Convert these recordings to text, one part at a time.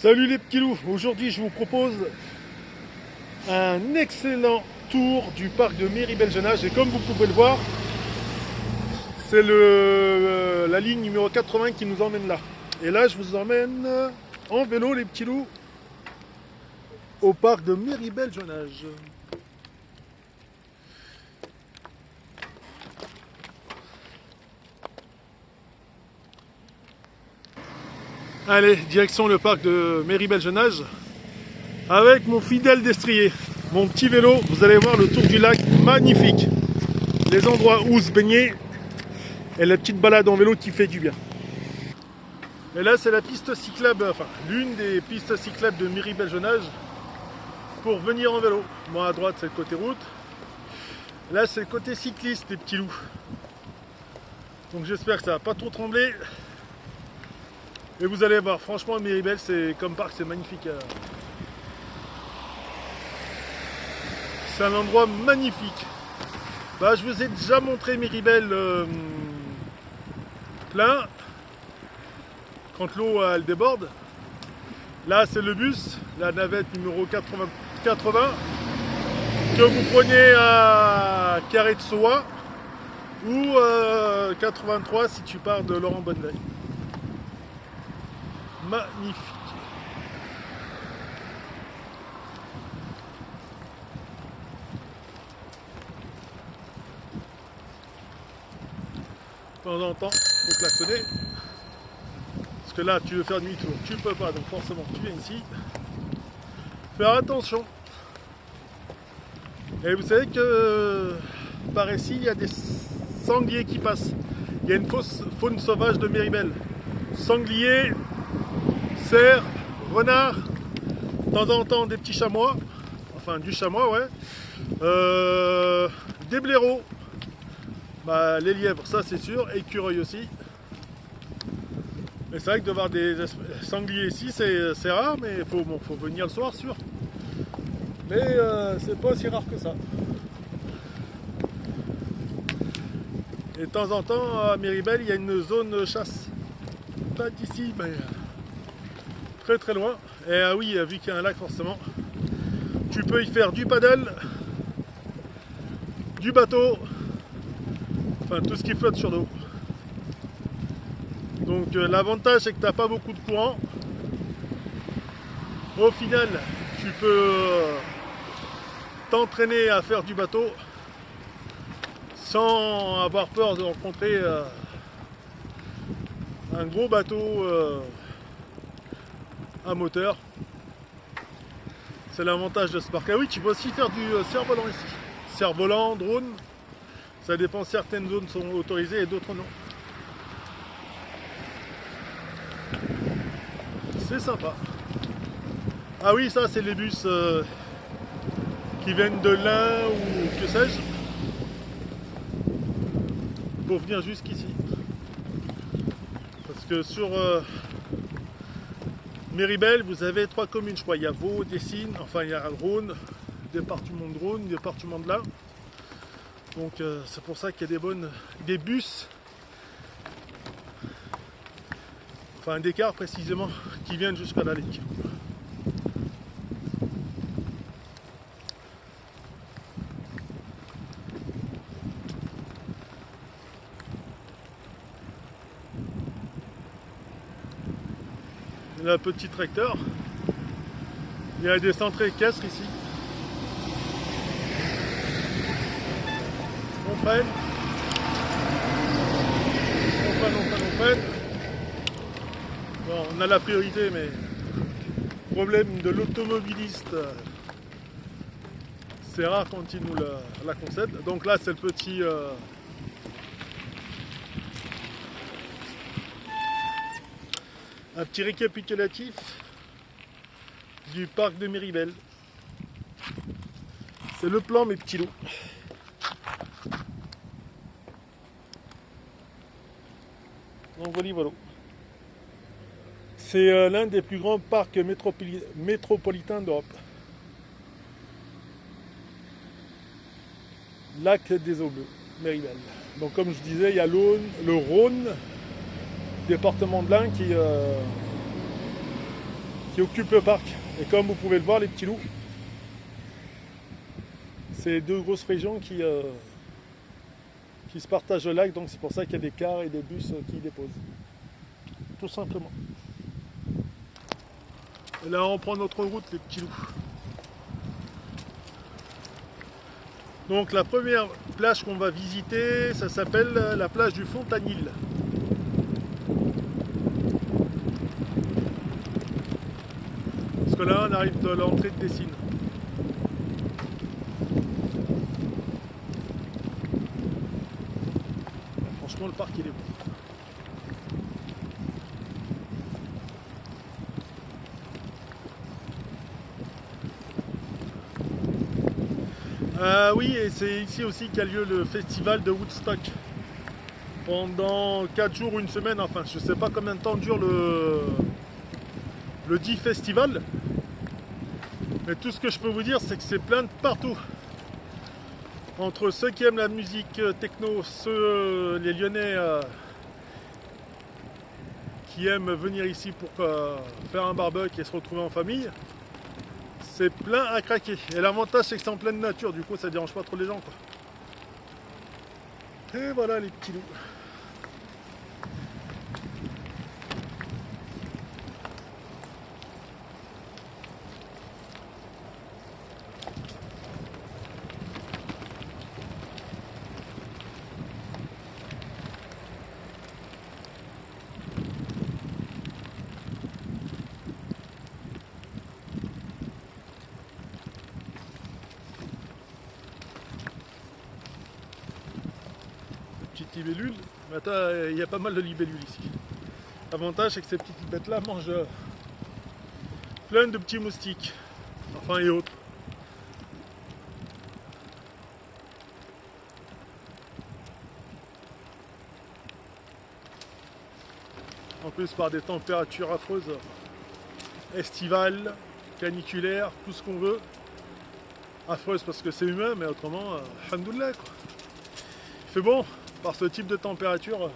Salut les petits loups, aujourd'hui je vous propose un excellent tour du parc de Méribel-Jenage et comme vous pouvez le voir, c'est la ligne numéro 80 qui nous emmène là. Et là je vous emmène en vélo les petits loups au parc de Méribel-Jenage. Allez, direction le parc de Méribel-Jenage avec mon fidèle destrier, mon petit vélo. Vous allez voir le tour du lac magnifique, les endroits où se baigner et la petite balade en vélo qui fait du bien. Et là c'est la piste cyclable, enfin l'une des pistes cyclables de Méribel-Jenage pour venir en vélo. Moi à droite c'est le côté route, là c'est le côté cycliste les petits loups. Donc j'espère que ça va pas trop trembler. Et vous allez voir, franchement Méribel c'est comme parc, c'est magnifique. C'est un endroit magnifique. Bah, je vous ai déjà montré Méribel plein, quand l'eau elle déborde. Là c'est le bus, la navette numéro 80 que vous prenez à Carré de Soie ou 83 si tu pars de Laurent Bonneveille. Magnifique. De temps en temps, il faut klaxonner. Parce que là, tu veux faire demi-tour, tu peux pas, donc forcément, tu viens ici. Faire attention. Et vous savez que par ici, il y a des sangliers qui passent. Il y a une faune sauvage de Méribel. Sangliers, cerfs, renards, de temps en temps des petits chamois, enfin du chamois, ouais. Des blaireaux. Bah, les lièvres, ça c'est sûr, écureuils aussi. Mais c'est vrai que de voir des sangliers ici, c'est rare, mais il faut venir le soir, sûr. Mais c'est pas aussi rare que ça. Et de temps en temps, à Méribel, il y a une zone chasse. Pas d'ici, mais très très loin. Et ah oui, vu qu'il y a un lac, forcément, tu peux y faire du paddle, du bateau, enfin tout ce qui flotte sur l'eau. Donc l'avantage c'est que tu n'as pas beaucoup de courant. Au final, tu peux t'entraîner à faire du bateau sans avoir peur de rencontrer un gros bateau à moteur. C'est l'avantage de ce parc. Ah oui, tu peux aussi faire du cerf-volant ici. Cerf-volant, drone, ça dépend, certaines zones sont autorisées et d'autres non. C'est sympa. Ah oui, ça c'est les bus qui viennent de l'Ain ou que sais-je pour venir jusqu'ici. Parce que sur Méribel, vous avez 3 communes, je crois. Il y a Vaud, Dessines, enfin il y a le Rhône, département de Rhône, département de l'Ain. Donc c'est pour ça qu'il y a des bus, enfin des cars précisément, qui viennent jusqu'à la ligne. Le petit tracteur. Il y a des centrées équestres ici. On freine. On freine. Bon, on a la priorité, mais problème de l'automobiliste, c'est rare quand il nous la concède. Donc là, c'est le petit un petit récapitulatif du parc de Méribel. C'est le plan, mes petits loups. Donc voilà. C'est l'un des plus grands parcs métropolitains d'Europe. Lac des Eaux Bleues, Méribel. Donc comme je disais, il y a le Rhône, département de l'Ain, qui occupe le parc. Et comme vous pouvez le voir, les petits loups, c'est deux grosses régions qui se partagent le lac, donc c'est pour ça qu'il y a des cars et des bus qui y déposent. Tout simplement. Et là on prend notre route, les petits loups. Donc la première plage qu'on va visiter, ça s'appelle la plage du Fontanil. Parce que là on arrive de l'entrée de Dessines. Franchement le parc il est beau. Oui, et c'est ici aussi qu'a lieu le festival de Woodstock. Pendant 4 jours ou une semaine, enfin je sais pas combien de temps dure le dit festival. Mais tout ce que je peux vous dire, c'est que c'est plein de partout. Entre ceux qui aiment la musique techno, ceux, les Lyonnais qui aiment venir ici pour faire un barbecue et se retrouver en famille, c'est plein à craquer. Et l'avantage, c'est que c'est en pleine nature, du coup ça dérange pas trop les gens, quoi. Et voilà les petits loups. Petite libellule, mais attends, il y a pas mal de libellules ici. L'avantage c'est que ces petites bêtes là mangent plein de petits moustiques, enfin et autres. En plus par des températures affreuses, estivales, caniculaires, tout ce qu'on veut. Affreuses parce que c'est humain, mais autrement, alhamdoulilah quoi. Il fait bon. Par ce type de température,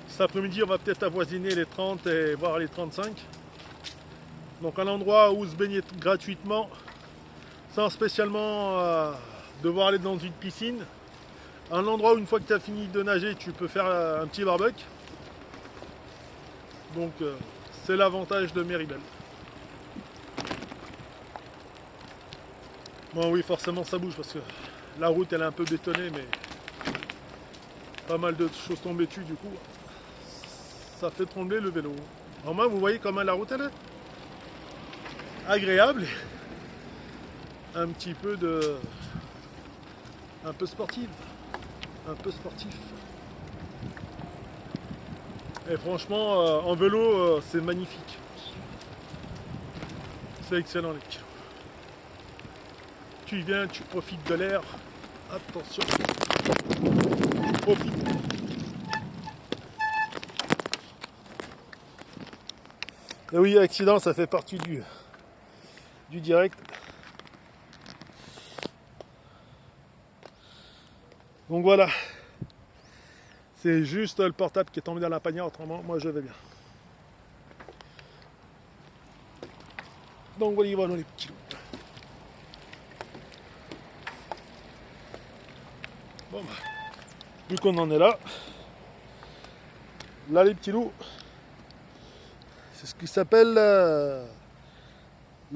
cet après-midi on va peut-être avoisiner les 30 et voire les 35. Donc un endroit où se baigner gratuitement sans spécialement devoir aller dans une piscine. Un endroit où une fois que tu as fini de nager tu peux faire un petit barbecue. Donc c'est l'avantage de Méribel. Bon oui, forcément ça bouge parce que la route elle est un peu bétonnée, mais pas mal de choses tombées dessus, du coup ça fait trembler le vélo. Au moins vous voyez comment la route elle est agréable, un petit peu un peu sportive, un peu sportif. Et franchement en vélo c'est magnifique, c'est excellent les petits. Tu viens, tu profites de l'air, attention, profite. Et oui, accident, ça fait partie du direct. Donc voilà, c'est juste le portable qui est tombé dans la panière, autrement moi je vais bien. Donc voilà les petits loups. Bon bah, vu qu'on en est là les petits loups, c'est ce qui s'appelle, là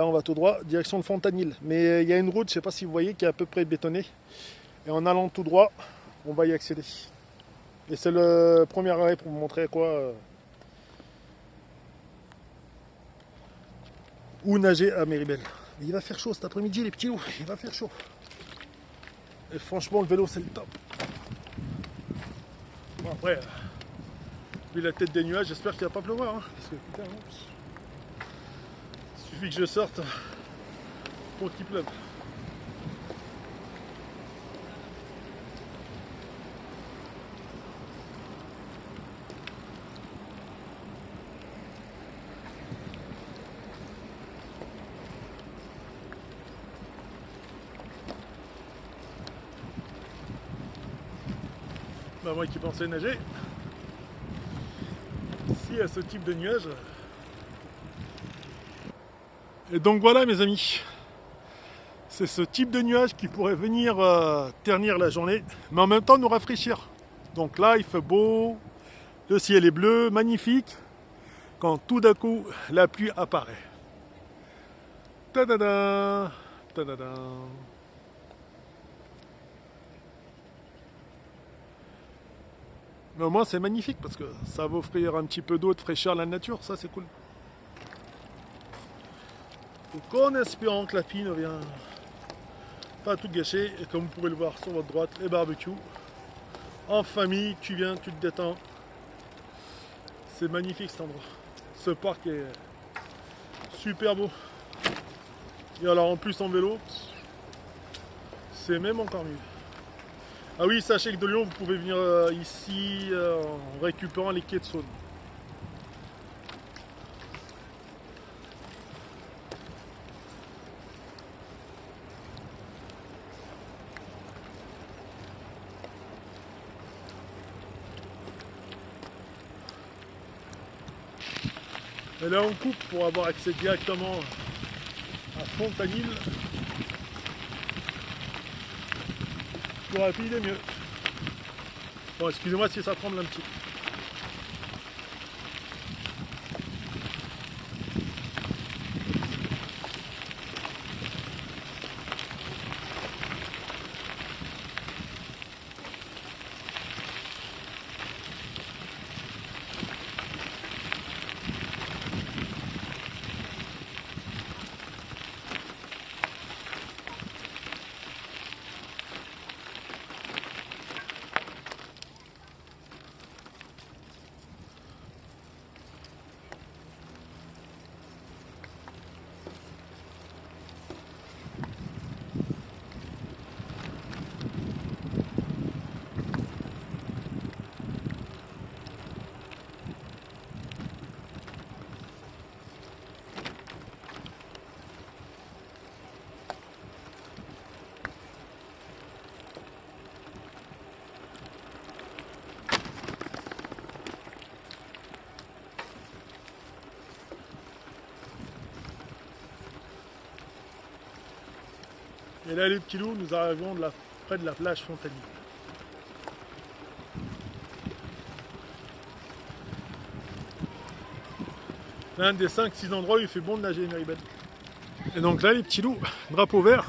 on va tout droit, direction le Fontanil. Mais il y a une route, je ne sais pas si vous voyez, qui est à peu près bétonnée. Et en allant tout droit, on va y accéder. Et c'est le premier arrêt pour vous montrer quoi. Où nager à Méribel. Mais il va faire chaud cet après-midi les petits loups, il va faire chaud. Et franchement le vélo c'est le top. Bon après, vu la tête des nuages, j'espère qu'il ne va pas pleuvoir. Hein, parce que putain, il suffit que je sorte pour qu'il pleuve. Bah, moi qui pensais nager, si à ce type de nuages, Et donc voilà mes amis, c'est ce type de nuage qui pourrait venir ternir la journée, mais en même temps nous rafraîchir. Donc là il fait beau, le ciel est bleu, magnifique, quand tout d'un coup la pluie apparaît. Tadada, tadada. Mais au moins c'est magnifique parce que ça va offrir un petit peu d'eau, de fraîcheur à la nature, ça c'est cool. Donc en espérant que la pluie ne vient pas tout gâcher, et comme vous pouvez le voir sur votre droite, les barbecues. En famille, tu viens, tu te détends. C'est magnifique cet endroit. Ce parc est super beau. Et alors en plus en vélo, c'est même encore mieux. Ah oui, sachez que de Lyon, vous pouvez venir ici en récupérant les quais de Saône. Et là on coupe pour avoir accès directement à Fontanil. Plus rapide et mieux. Bon, excusez-moi si ça tremble un petit peu. Et là les petits loups, nous arrivons près de la plage Fontanil. L'un des 5-6 endroits où il fait bon de nager, Méribel. Et donc là les petits loups, drapeau vert,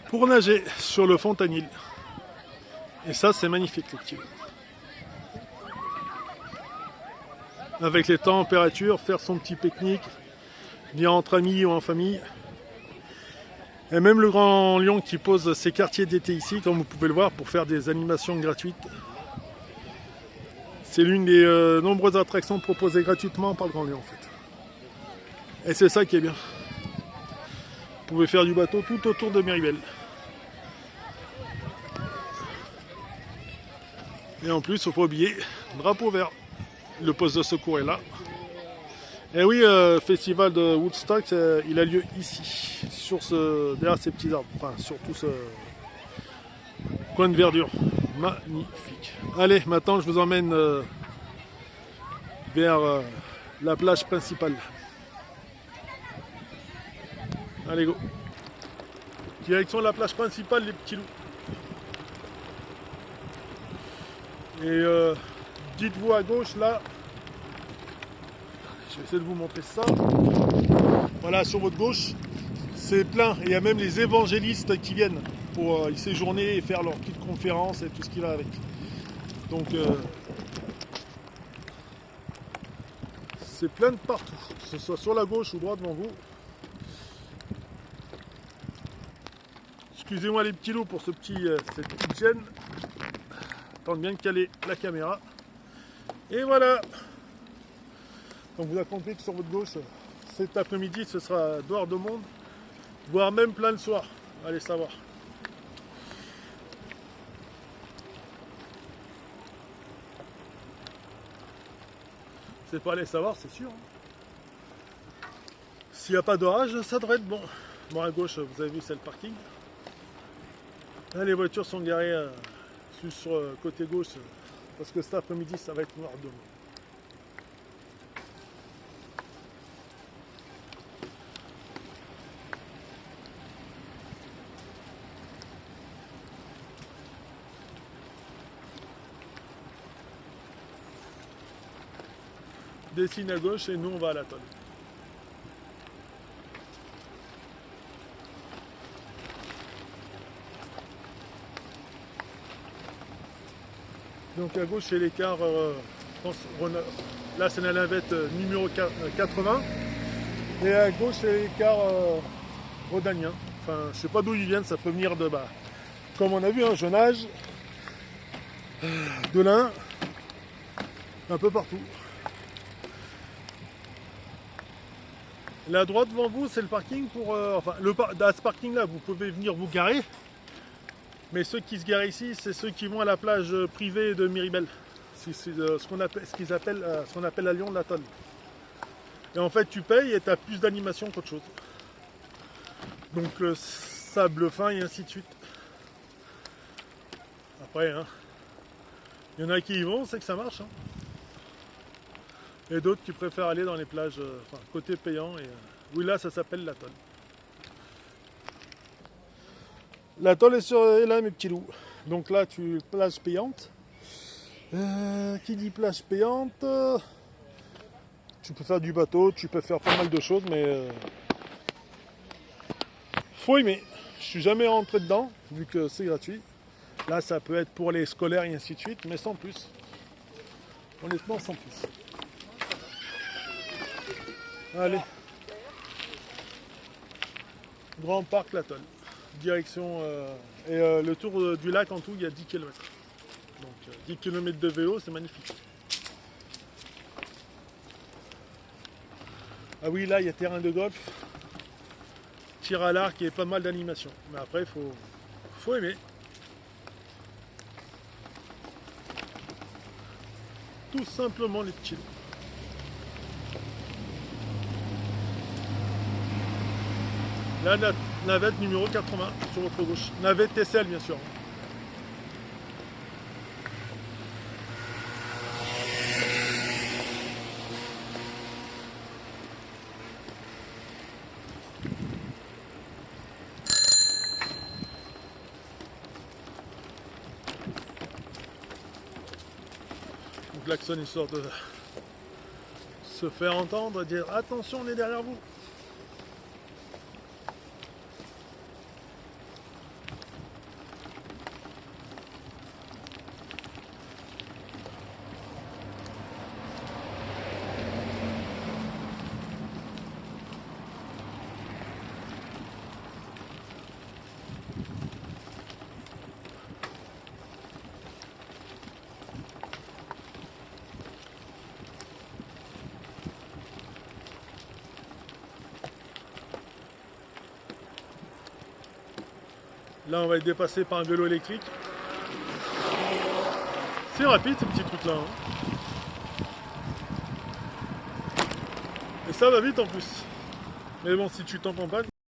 pour nager sur le Fontanil. Et ça c'est magnifique les petits loups. Avec les températures, faire son petit pique-nique, venir entre amis ou en famille. Et même le Grand Lyon qui pose ses quartiers d'été ici, comme vous pouvez le voir, pour faire des animations gratuites. C'est l'une des nombreuses attractions proposées gratuitement par le Grand Lyon en fait. Et c'est ça qui est bien. Vous pouvez faire du bateau tout autour de Méribel. Et en plus, il ne faut pas oublier, drapeau vert. Le poste de secours est là. Et oui, le festival de Woodstock, il a lieu ici, derrière ces petits arbres, enfin sur tout ce coin de verdure. Magnifique. Allez, maintenant je vous emmène vers la plage principale. Allez, go. Direction de la plage principale, les petits loups. Et dites-vous à gauche, là, je vais essayer de vous montrer ça. Voilà, sur votre gauche, c'est plein. Et il y a même les évangélistes qui viennent pour y séjourner et faire leur petite conférence et tout ce qui va avec. Donc, c'est plein de partout, que ce soit sur la gauche ou droite devant vous. Excusez-moi les petits loups pour cette petite gêne. Tente bien de caler la caméra. Et voilà. Donc vous avez compris que sur votre gauche, cet après-midi, ce sera dehors de monde, voire même plein le soir. Allez savoir. C'est pas aller savoir, c'est sûr. S'il n'y a pas d'orage, ça devrait être bon. Bon, à gauche, vous avez vu, c'est le parking. Là, les voitures sont garées sur le côté gauche, parce que cet après-midi, ça va être noir de monde. dessine à gauche et nous on va à l'atoll. Donc à gauche c'est l'écart, là c'est la navette numéro 80, et à gauche c'est l'écart rhodanien. Enfin je sais pas d'où ils viennent, ça peut venir de comme on a vu, un jeune âge, de l'Ain, un peu partout. La droite devant vous c'est le parking pour, à ce parking là vous pouvez venir vous garer. Mais ceux qui se garent ici, c'est ceux qui vont à la plage privée de Miribel. C'est ce qu'on appelle à Lyon l'atoll. Et en fait, tu payes et tu as plus d'animation qu'autre chose. Donc le sable fin et ainsi de suite. Après, hein, il y en a qui y vont, c'est que ça marche. Hein. Et d'autres qui préfèrent aller dans les plages, côté payant. Et, oui, là, ça s'appelle l'atoll. L'atoll est là, mes petits loups. Donc là, plage payante. Qui dit plage payante, tu peux faire du bateau, tu peux faire pas mal de choses, mais faut aimer. Je suis jamais rentré dedans, vu que c'est gratuit. Là, ça peut être pour les scolaires et ainsi de suite, mais sans plus. Honnêtement, sans plus. Allez. Grand parc, l'atoll. Direction et le tour du lac en tout il y a 10 km. Donc 10 km de vélo, c'est magnifique. Ah oui, là il y a terrain de golf, tir à l'arc et pas mal d'animation. Mais après faut aimer. Tout simplement les petits. La navette numéro 80 sur votre gauche. Navette TCL bien sûr. Donc klaxon histoire de se faire entendre, dire attention on est derrière vous. Là, on va être dépassé par un vélo électrique. C'est rapide, ces petits trucs-là. Hein. Et ça va vite en plus. Mais bon, si tu t'entends pas...